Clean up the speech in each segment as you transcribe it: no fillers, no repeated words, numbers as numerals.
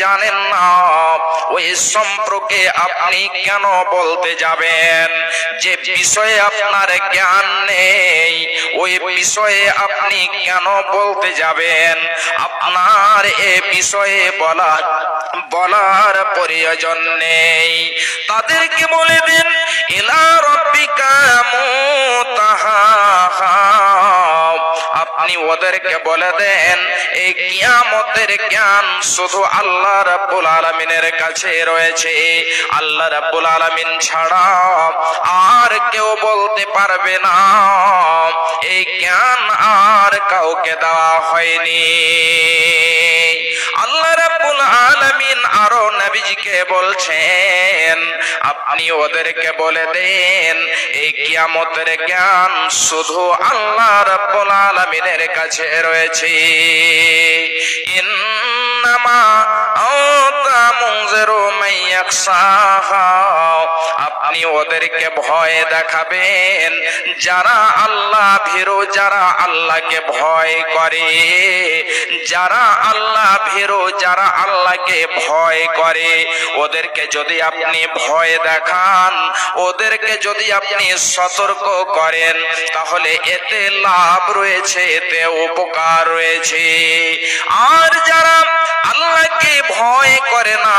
জানেন না ওই সম্পর্কে আপনি কেন বলতে যাবেন? যে বিষয়ে আপনার জ্ঞান নেই ওই বিষয়ে আপনি কেন বলতে যাবেন? আপনার এ বিষয়ে বলার প্রয়োজন নেই। তাদেরকে বলে দেন ইলা রাব্বিকা মুতাহা, আপনি ওদেরকে বলে দেন এই কিয়ামতের জ্ঞান শুধু আল্লাহ রাব্বুল আলামিনের কাছে রয়েছে। আল্লাহ রাব্বুল আলামিন ছাড়া আর কেউ বলতে পারবে না। এই জ্ঞান আর কাউকে দেওয়া হয়নি। আল্লাহ রাব্বুল আলামিন আরো নবীজিকে বলছেন আপনি ওদেরকে বলে দেন এই কিয়ামতের জ্ঞান শুধু আল্লাহ রাব্বুল আলামিনের কাছে রয়েছে। ইন্নামা আনতা মুনজিরু মান ইয়াখশাহা, আপনি ওদেরকে ভয় দেখাবেন যারা আল্লাহ ভীরু, যারা আল্লাহকে ভয় করে, যারা আল্লাহ ভীরু, যারা আল্লাহকে ভয় করে ওদেরকে যদি আপনি ভয় দেখান, ওদেরকে যদি আপনি সতর্ক করেন তাহলে এতে লাভ রয়েছে, এতে উপকার রয়েছে। আর যারা আল্লাহকে ভয় করে না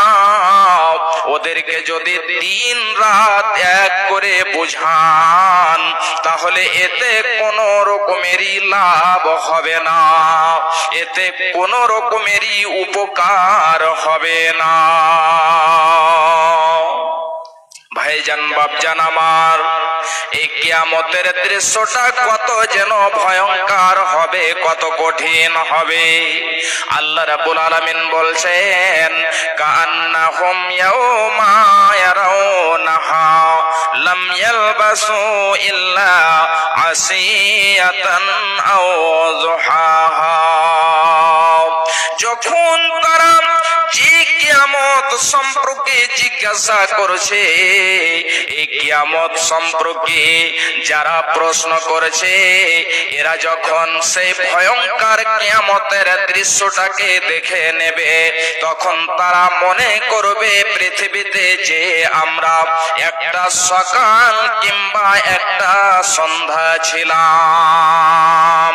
ওদেরকে যদি দিন রাত এক করে বুঝান তাহলে এতে কোনো রকমেরই লাভ হবে না, এতে কোনো রকমেরই উপকার হবে না। ভাইজান বাপজান আমার, এই কিয়ামতের দৃশ্যটা কত যেন ভয়ঙ্কর হবে, কত কঠিন হবে। আল্লাহ রাব্বুল আলামিন বলছেন কান্নাহুম ইয়াউমা ইয়ারাউনাহা লাম ইয়ালবাসু ইল্লা আসিয়াতান আও যুহাহা, যখন তারা যে কিয়ামত সম্পর্কে জিজ্ঞাসা করছে, এই কিয়ামত সম্পর্কে যারা প্রশ্ন করেছে এরা যখন সেই ভয়ঙ্কর কিয়ামতের দৃশ্যটাকে দেখে নেবে তখন তারা মনে করবে পৃথিবীতে যে আমরা একটা সকাল কিংবা একটা সন্ধ্যা ছিলাম।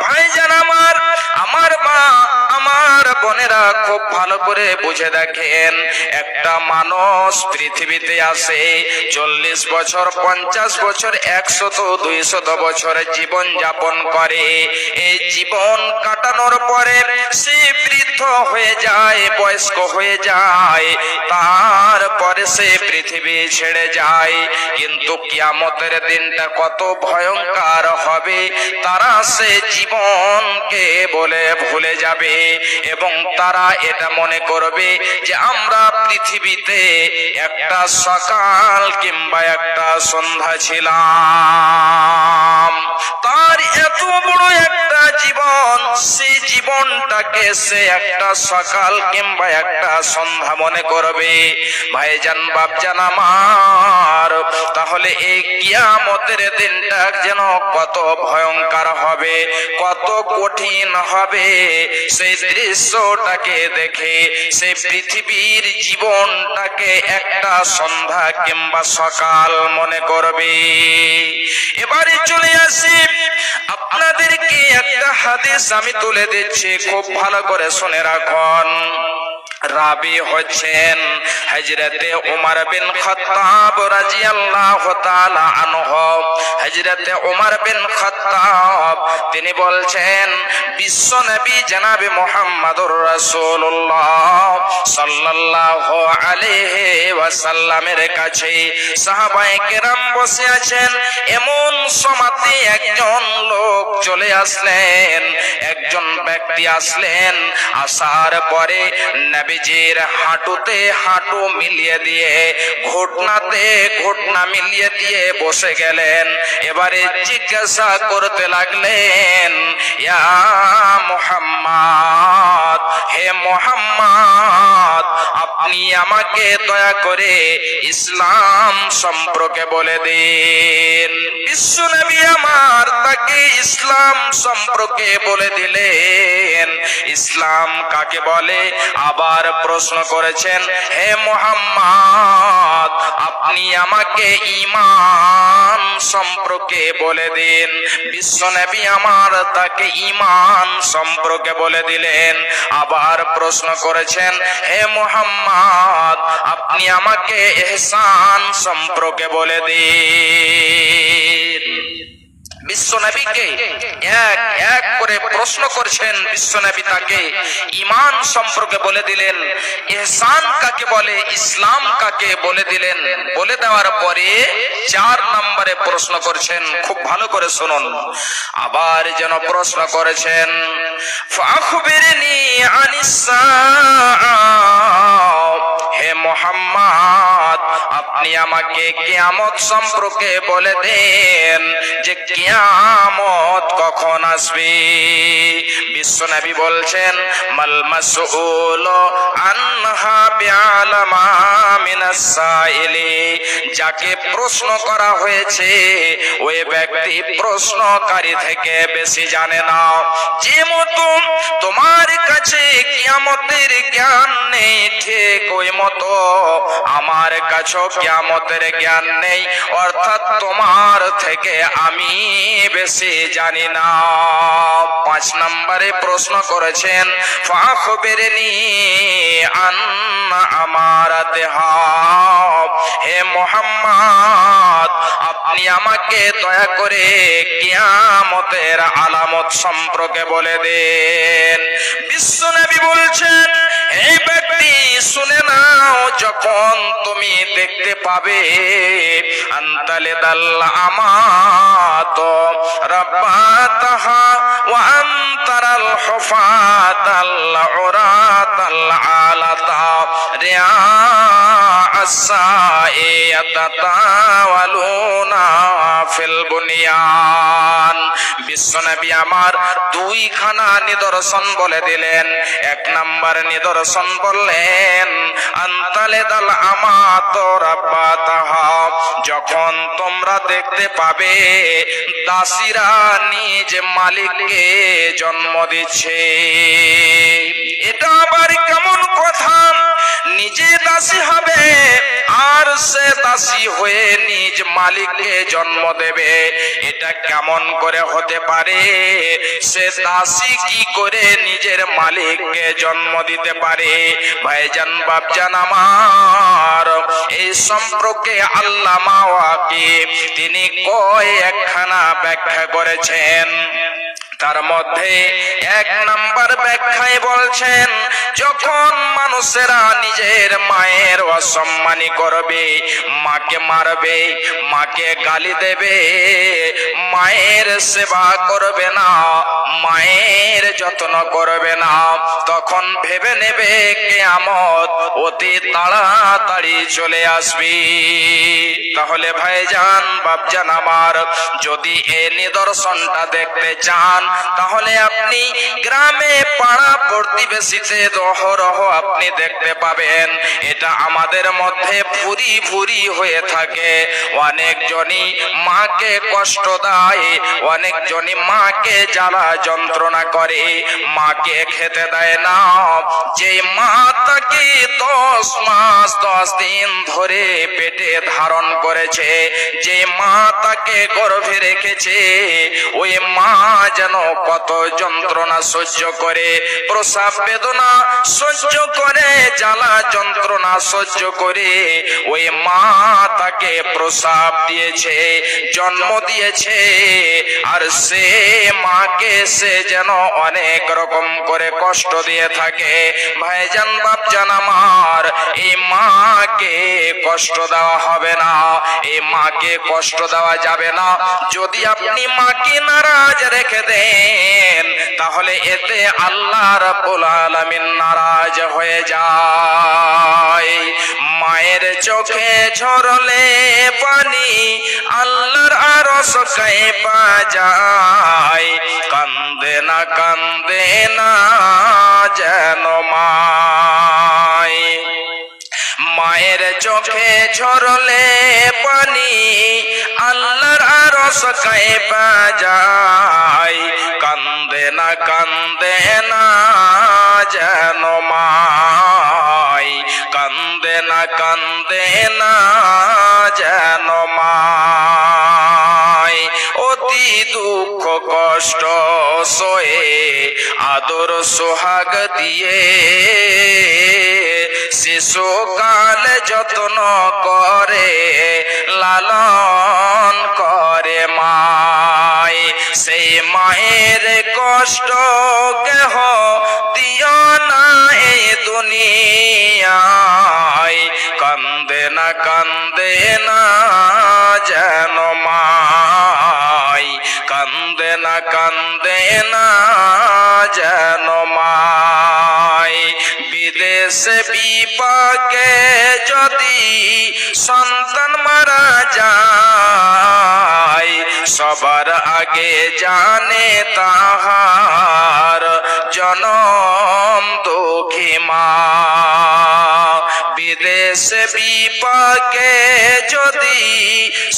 ভাইজান আমার, আমার মা, আমার বোনেরা খুব ভালো করে বুঝে দেখেন, একটা মানুষ পৃথিবীতে আসে 40 বছর, 50 বছর, 100, 200 বছর জীবন যাপন করে। এই জীবন কাটানোর পরে সে বৃদ্ধ হয়ে যায়, বয়স্ক হয়ে যায়, তারপরে সে পৃথিবী ছেড়ে যায়। কিন্তু কিয়ামতের দিনটা কত ভয়ঙ্কর হবে, তারা সে জীবনকে বলে ভুলে যাবে এবং তারা এটা মনে করবে যে আমরা পৃথিবীতে একটা সকাল কিংবা একটা সন্ধ্যা ছিলাম। তার এত বড় একটা জীবন, সেই জীবনটাকে সে একটা সকাল কিংবা একটা সন্ধ্যা মনে করবে। ভাইজান বাপজান আমার, তাহলে এই কিয়ামতের দিনটা যেন কত ভয়ঙ্কর হবে, কত কঠিন হবে, সেই দৃশ্যটাকে দেখে সে পৃথিবীর জীবনটাকে একটা সন্ধ্যা কিংবা সকাল মনে করবে। এবারে চলে আসি, আপনাদেরকে একটা হাদিস আমি তুলে দিচ্ছি, খুব ভালো করে শুনে রাখুন। রাবি হচ্ছেন হযরতে ওমর বিন খাত্তাব রাদিয়াল্লাহু তাআলা আনহু। হযরতে ওমর বিন খাত্তাব তিনি বলছেন বিশ্ব নবী জনাবে মুহাম্মদুর রাসূলুল্লাহ সাল্লাল্লাহু আলাইহি ওয়াসাল্লামের কাছে সাহাবায়ে কেরাম বসে আছেন। এমন সময়তে একজন লোক চলে আসলেন, একজন ব্যক্তি আসলেন। আসার পরে নবী নিজের হাঁটুতে হাঁটু মিলিয়ে দিয়ে ঘটনাতে ঘটনা মিলিয়ে দিয়ে বসে গেলেন। এবারে জিজ্ঞাসা করতে লাগলেন, ইয়া মুহাম্মদ, হে মুহাম্মদ, আপনি আমাকে দয়া করে ইসলাম সম্পর্কে বলে দিন। বিশ্বনবী আমার তাকে ইসলাম সম্পর্কে বলে দিলেন। ইসলাম কাকে বলে? আবার প্রশ্ন করেছেন, হে মুহাম্মদ, আপনি আমাকে ঈমান সম্পর্কে বলে দিন। বিশ্বনবী আমার তাকে ঈমান সম্পর্কে বলে দিলেন। আবার প্রশ্ন করেছেন, হে মুহাম্মদ, আপনি আমাকে ইহসান সম্পর্কে বলে দিন। বিশ্বনবীকে এক এক করে প্রশ্ন করছেন। বিশ্বনবী তাকে ঈমান সম্পর্কে বলে দিলেন, ইহসান কাকে বলে, ইসলাম কাকে বলে দিলেন। বলে দেওয়ার পরে 4 নম্বরে প্রশ্ন করছেন, খুব ভালো করে শুনুন। আবার যেন প্রশ্ন করেছেন, ফাখবিরনি আনিস সাআ, হে মুহাম্মদ, আপনি আমাকে কিয়ামত সম্পর্কে বলে দেন যে কিয়ামত কখন আসবে। বিশ্বনবী বলছেন, মাল মাসউল আনহা বিআলামা মিনাস সাইলি, যাকে প্রশ্ন করা হয়েছে ওই ব্যক্তি প্রশ্নকারী থেকে বেশি জানে না। যে মতো তোমার কাছে কিয়ামতের জ্ঞান নেই, ঠিক ওই মতো আমার কাছেও কিয়ামতের জ্ঞান নেই, অর্থাৎ তোমার থেকে আমি বেশি জানি না। 5 নম্বরে প্রশ্ন করেছেন, ফাখবিরনি আন আমারাতিহা, হে মুহাম্মদ, আপনি আমাকে দয়া করে কিয়ামতের আলামত সম্পর্কে বলে দেন। বিশ্বনবী বলছেন, এই ব্যক্তি শুনে নাও, যখন তুমি দেখতে পাবে আনতালিদাল আমাত রাব্বাতাহা ওয়া আনতারাল হুফাতাল উরাতাল আলাতা রিয়া আসাইয়াতাওয়ালুনা ফিল বুনিয়ান। বিশ্বনবী আমার 2খানা নিদর্শন বলে দিলেন। 1 নাম্বার নিদর্শন বললেন, আনতালিদাল আমাত রাব্বাতাহা, যখন তোমরা দেখতে পাবে দাসীরা নিজ মালিককে জন্ম দিচ্ছে। এটা আবার কেমন কথা? নিজে দাসী হবে আর সে দাসী হয়ে নিজ মালিককে জন্ম দেবে, এটা কেমন করে হতে পারে? সে দাসী কি করে নিজের মালিককে জন্ম দিতে পারে? ভাইজান বাপজান আমার, এই সম্পর্কে আল্লামা ওয়াকিব তিনি কয়েকখানা ব্যাখ্যা করেছেন। তার মধ্যে 1 নাম্বার ব্যাখ্যায় বলছেন, যখন মানুষেরা নিজের মায়ের অসম্মানী করবে, মাকে মারবে, মাকে গালি দেবে, মায়ের সেবা করবে না, মায়ের যত্ন করবে না, তখন ভেবে নেবে কিয়ামত অতি তাড়াতাড়ি চলে আসবে। তাহলে ভাইজান বাপজান আমার, যদি এই নিদর্শনটা দেখতে চান, তাহলে আপনি গ্রামে পাড়া প্রতিবেশীতে অহরহ আপনি দেখতে পাবেন। এটা আমাদের মধ্যে ভুরি ভুরি হয়ে থাকে। অনেকজনই মাকে কষ্ট দেয়, অনেকজনই মাকে জ্বালা যন্ত্রণা করে, মাকে খেতে দেয় না। যে মা তাকে 10 মাস 10 দিন ধরে পেটে ধারণ করেছে, যে মা তাকে গর্ভে রেখেছে, ওই মা যেন কত যন্ত্রণা সহ্য করে, প্রসব বেদনা সহ্য করে, জ্বালা যন্ত্রণা সহ্য করে ওই মা তাকে প্রসব দিয়েছে, জন্ম দিয়েছে। আর সে মাকে সে যেন অনেক রকম করে কষ্ট দিয়ে থাকে। ভাইজান বাপজান আমার, এই মাকে কষ্ট দেওয়া হবে না, এই মাকে কষ্ট দেওয়া যাবে না। যদি আপনি মাকে নারাজ রেখে দেন, তাহলে এতে আল্লাহ রাব্বুল আলামিন নারাজ হয়ে যায়। মায়ের চোখে ঝরলে পানি আল্লাহর আরশ কাঁপা যায়। কান্দে না যেন মায়। মায়ের চোখে ঝরলে পানি আল্লাহর আরশ কাঁপা যায়। কান্দে না যেন মায়। কান্দে না যেন মায়। অতি দুঃখ কষ্ট সয়ে আদর সোহাগ দিয়ে শিশুকাল যত্ন করে লালন করে মায়। সেই মায়ের কষ্ট কেহ দিও না এই দুনিয়ায়। কান্দে না যেন মায়। কান্দে না যেন মায়। বিদেশে বিপাকে যদি সন্তান মারা যায়, সবার আগে জানে তাহার জনম দুঃখী মা। বিদেশে বিপাকে যদি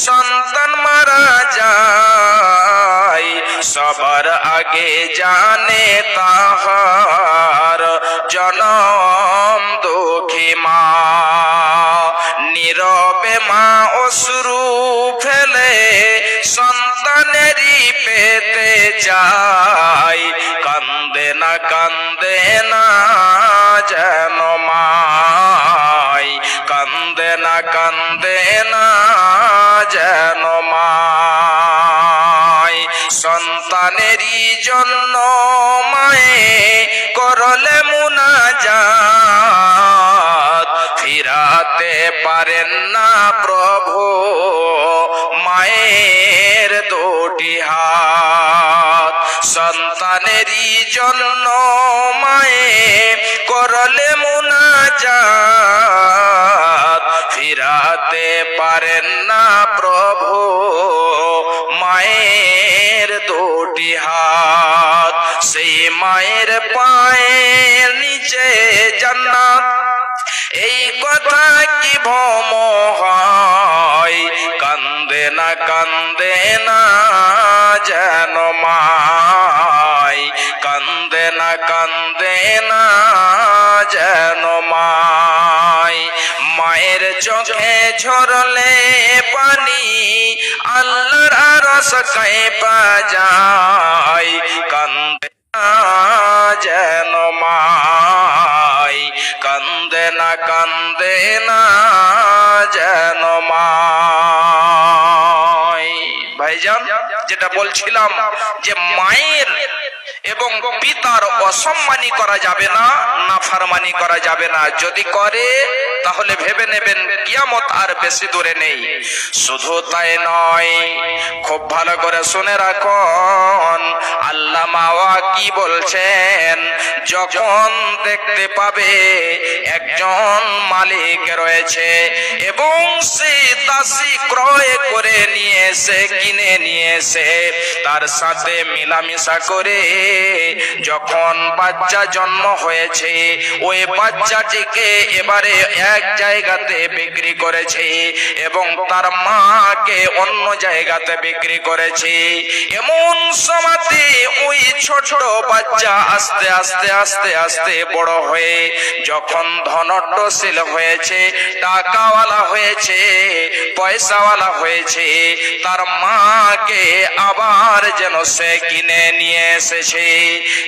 সন্তান মারা যায়, সবার আগে জানে তাহার জনম দুঃখী মা। নীরবে মা অশ্রু ফেলে সন্তানেরই পেতে চায়। কান্দে না যেন মায়। কান্দে না যেন মায়। সন্তানেরই জন্য মায়ে করলে মুনাজাত, ফিরাতে পারেন না প্রভু মায়ের দুটি হাত। সন্তানেরই জন্য মায়ে করলে মুনাজাত, ফিরাতে পারেন না প্রভু মায়ের দুটি হাত। সেই মায়ের পায়ের নিচে জান্নাত, এই কথা কি ভ্রম হয়। কান্দে না যেন মায়। কান্দে না যেন মায়। মায়ের চোখে ঝরলে পানি আল্লাহর আরশ কাঁপা যায়। কান্দে না যেন মায়। কান্দে না যেন মায়। ভাইজান, যেটা বলছিলাম যে মায়ের এবং পিতার অসম্মানী করা যাবে না, নাফরমানি করা যাবে না। যদি করে তাহলে ভেবে নেবেন কিয়ামত আর বেশি দূরে নেই। শুধু তাই নয়, খুব ভালো করে শুনে রাখুন আল্লামা কি বলছেন। যখন দেখতে পাবে একজন মালিক রয়েছে এবং সে দাসী ক্রয় করে নিয়ে এসে কিনে নিয়ে এসে তার সাথে মিলামিশা করে যখন বাচ্চা জন্ম হয়েছে, ওই বাচ্চাটিকে এবারে এক জায়গাতে বিক্রি করেছে এবং তার মাকে অন্য জায়গাতে বিক্রি করেছে। এমন সময়তে ওই ছোট বাচ্চা আস্তে আস্তে আস্তে আস্তে বড় হয়ে যখন ধনট্টশীল হয়েছে, টাকাওয়ালা হয়েছে, পয়সাওয়ালা হয়েছে, তার মাকে আবার যেন সে কিনে নিয়ে এসেছে।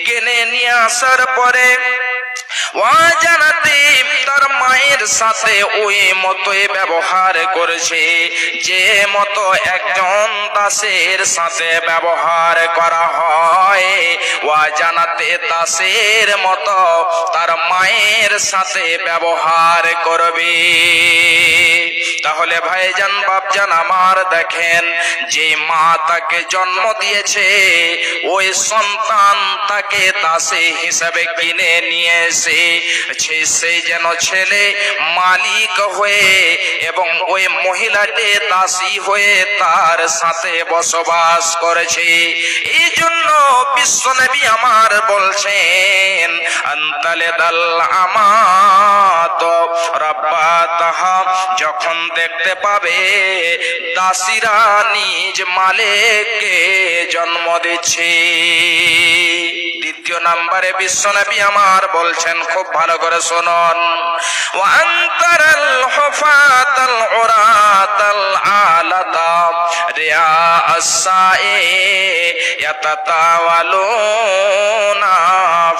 কিনে নিয়ে আসার পরে জানাতে তার মায়ের সাথে ওই মতোই ব্যবহার করেছে যে মতো একজন দাসের সাথে ব্যবহার করা হয়। ওয়া জানাতে দাসের মতো তার মায়ের সাথে ব্যবহার করবে। তাহলে ভাইজান বাপজান আমার দেখেন, যে মা তাকে জন্ম দিয়েছে ওই সন্তান তাকে দাসী হিসাবে কিনে নিয়ে এসে সে যেন ছেলে মালিক হয়ে এবং ওই মহিলাটি দাসী হয়ে তার সাথে বসবাস করেছে। এই জন্য বিশ্বনবী আমার বলছেন, আনতালে দাল আমাত রাব্বাতাহা, যখন দেখতে পাবে দাসীরা নিজ মালিককে জন্ম দিচ্ছে। দ্বিতীয় নম্বরে বিশ্বনবী আমার বলছেন, খুব ভালো করে শুনুন, ওয়া আনতারাল হুফাতাল উরাতাল আলাতা রিয়া আস-সা'i ইয়াতাতাওয়ালুনা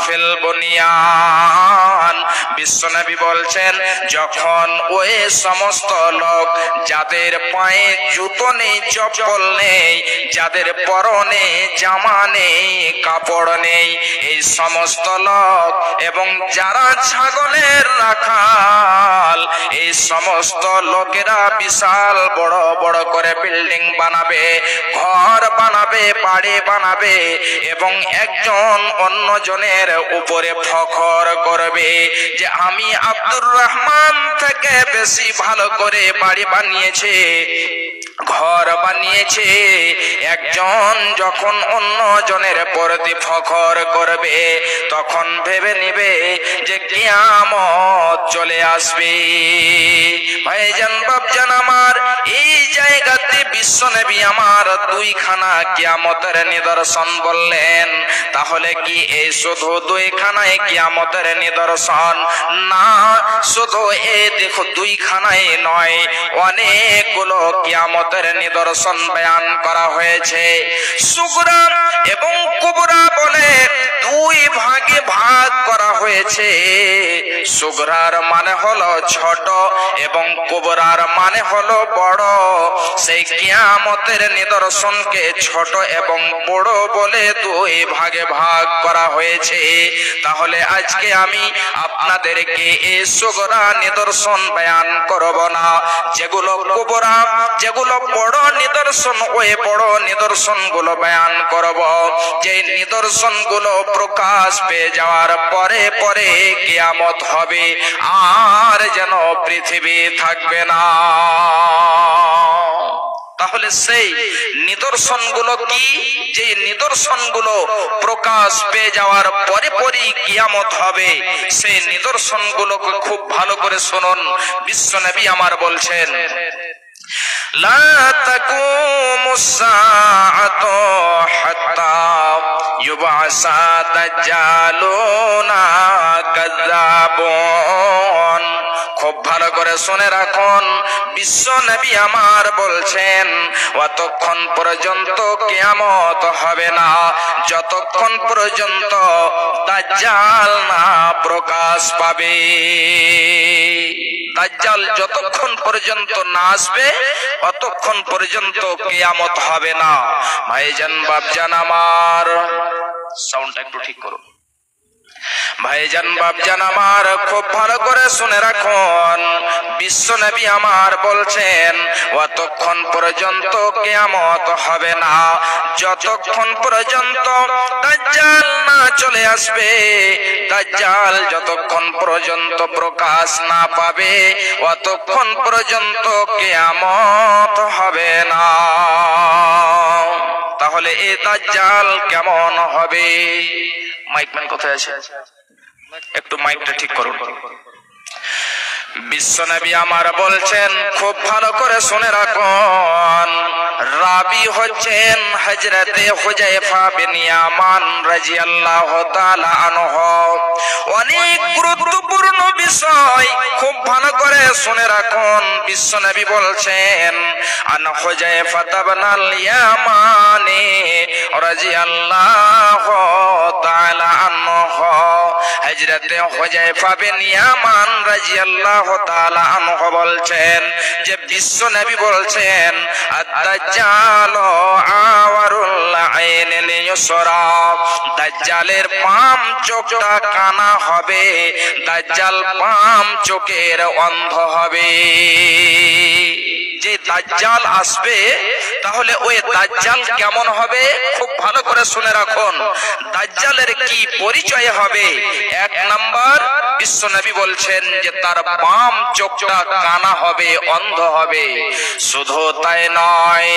ফিল বুনিয়ান। বিশ্বনবী বলছেন, যখন ওই সমস্ত লোক যাদের পায়ে জুতো নেই, চপ্পল নেই, যাদের পরনে জামা নেই, কাপড় নেই, এই সমস্ত লোক এবং যারা ছাগলের রাখাল, এই সমস্ত লোকেরা বিশাল বড় বড় করে বিল্ডিং বানাবে, ঘর বানাবে, বাড়ি বানাবে এবং একজন অন্যজনের উপরে ফখর করবে যে আমি আব্দুর রহমান থেকে বেশি ভালো করে বাড়ি বানিয়েছে, ঘর বানিয়েছে। একজন যখন অন্য জনের প্রতি ফখর করবে তখন ভেবে নিবে যে কিয়ামত চলে আসবে। ভাইজান বাপজান আমার, এই জায়গাতে বিশ্বনবী আমার দুইখানা কিয়ামতের নিদর্শন বললেন। তাহলে কি এই শুধু দুইখানায় কিয়ামতের নিদর্শন? না, শুধু এই দেখো দুইখানায় নয়, অনেকগুলো কিয়ামতের নিদর্শন বয়ান করা হয়েছে। সুগরা এবং কুবরা বলে দুই ভাগে ভাগ করা হয়েছে। সুগরার মানে হলো ছোট এবং কুবরার মানে হলো বড়। সেই কিয়ামতের নিদর্শনকে ছোট এবং বড় বলে দুই ভাগে ভাগ করা হয়েছে। তাহলে আজকে আমি আপনাদেরকে এই সুগরা নিদর্শন বয়ান করব না, যেগুলো কুবরা, যেগুলো বড় নিদর্শন, ওই বড় নিদর্শন গুলো বয়ান করব। যে নিদর্শন গুলো প্রকাশ পেয়ে যাওয়ার পরে পরে কিয়ামত হবে, আর যেন পৃথিবী থাকবে না। তাহলে সেই নিদর্শনগুলো কি? যে নিদর্শনগুলো প্রকাশ পেয়ে যাওয়ার পরে পরেই কিয়ামত হবে, সেই নিদর্শনগুলোকে খুব ভালো করে শুনুন। বিশ্বনবী আমার বলছেন, লা তাকুমুস সাআতু হাত্তা ইউবআসা দাজ্জালুনা কাযাবুন। খুব ভালো করে শুনে রাখুন, বিশ্বনবী আমার বলছেন, অতক্ষণ পর্যন্ত কিয়ামত হবে না যতক্ষণ পর্যন্ত দাজ্জাল না প্রকাশ পাবে। দাজ্জাল যতক্ষণ পর্যন্ত না আসবে ততক্ষণ পর্যন্ত কিয়ামত হবে না। ভাইজান বাপজান আমার, সাউন্ডটা একটু ঠিক করুন। ভাইজান বাপজান আমার, খুব ভালো করে শুনে রাখুন, বিশ্বনবী আমার বলছেন, অতক্ষণ পর্যন্ত কিয়ামত হবে না যতক্ষণ পর্যন্ত দাজ্জাল না চলে আসবে। দাজ্জাল যতক্ষণ পর্যন্ত প্রকাশ না পাবে অতক্ষণ পর্যন্ত কিয়ামত হবে না। তাহলে এই দাজ্জাল কেমন হবে? মাইকম্যান কোথায় আছে? একটু মাইকটা ঠিক করুন। বিশ্বনবী আমার বলছেন, খুব ভালো করে শুনে রাখুন, রাবি হচ্ছেন হযরতে হুযায়ফা বিন ইয়ামান রাদিয়াল্লাহু তাআলা আনহু। অনেক গুরুত্বপূর্ণ বিষয় খুব ভালো করে শুনে রাখুন, বিশ্বনবী বলছেন আন হুযায়ফা ইবনুল ইয়ামানি রাদিয়াল্লাহু তাআলা আনহু, হযরতে হুযায়ফা বিন ইয়ামান রাদিয়াল্লাহু তাআলা আনহু বলছেন যে বিশ্বনবী বলছেন আদ-দাজ্জালু আওয়ারুল আইনিল ইউসরা, দাজ্জালের বাম চোখটা কানা হবে, দাজ্জাল বাম চোখের অন্ধ হবে। যে দাজ্জাল আসবে তাহলে ওই দাজ্জাল কেমন হবে খুব ভালো করে শুনে রাখুন। দাজ্জালের কি পরিচয় হবে? এক নাম্বার, বিশ্বনবী বলছেন যে তার বাম চোখটা কানা হবে, অন্ধ হবে। শুধু তাই নয়,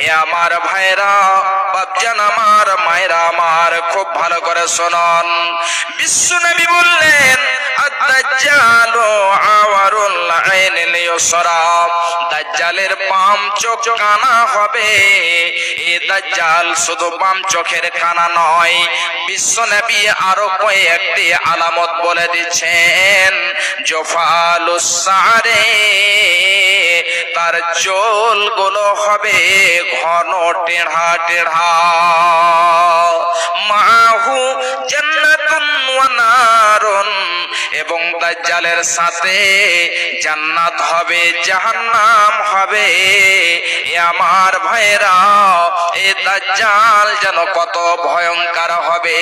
হে আমার ভাইরা, বাপজান আমার, মায়েরা আমার, খুব ভালো করে শুনুন। বিশ্বনবী বললেন আদ-দাজ্জালু আওয়ারুল আইনিল ইউসরা, দাজ্জালের বাম চোখ কানা হবে। এই দাজ্জাল শুধু বাম চোখের কানা নয়, বিশ্বনবী আরো কয়েকটি আলামত বলে দিচ্ছেন। জফালুস সারে, তার চুলগুলো হবে ঘন টেढ़া টেढ़া। মাহু জান্নাতুন ওয়া নারুন, এবং দাজ্জালের সাথে জান্নাত হবে, জাহান্নাম হবে। এ আমার ভাইরা, এই দাজ্জাল যেন কত ভয়ঙ্কর হবে।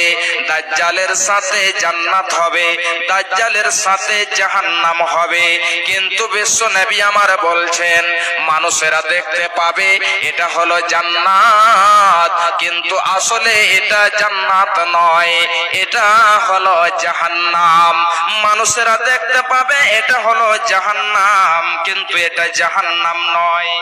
দাজ্জালের সাথে জান্নাত হবে, দাজ্জালের সাথে জাহান্নাম হবে। কিন্তু বিশ্বনবী আমার বলছেন মানুষেরা দেখতে পাবে এটা হলো জান্নাত, কিন্তু আসলে এটা জান্নাত নয়, এটা হলো জাহান্নাম। মানুষেরা দেখতে পাবে এটা হলো জাহান্নাম, কিন্তু এটা জাহান্নাম নয়।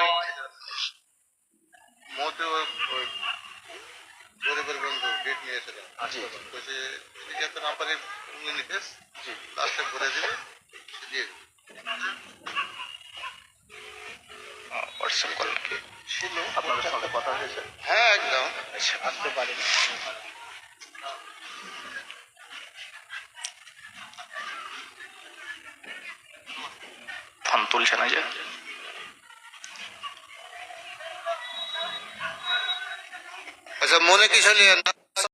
আপনাদের সাথে কথা হয়েছে? হ্যাঁ, একদম আসতে পারেন। ফোন তুলছে না যে। আচ্ছা, মনে কিছু নিয়ে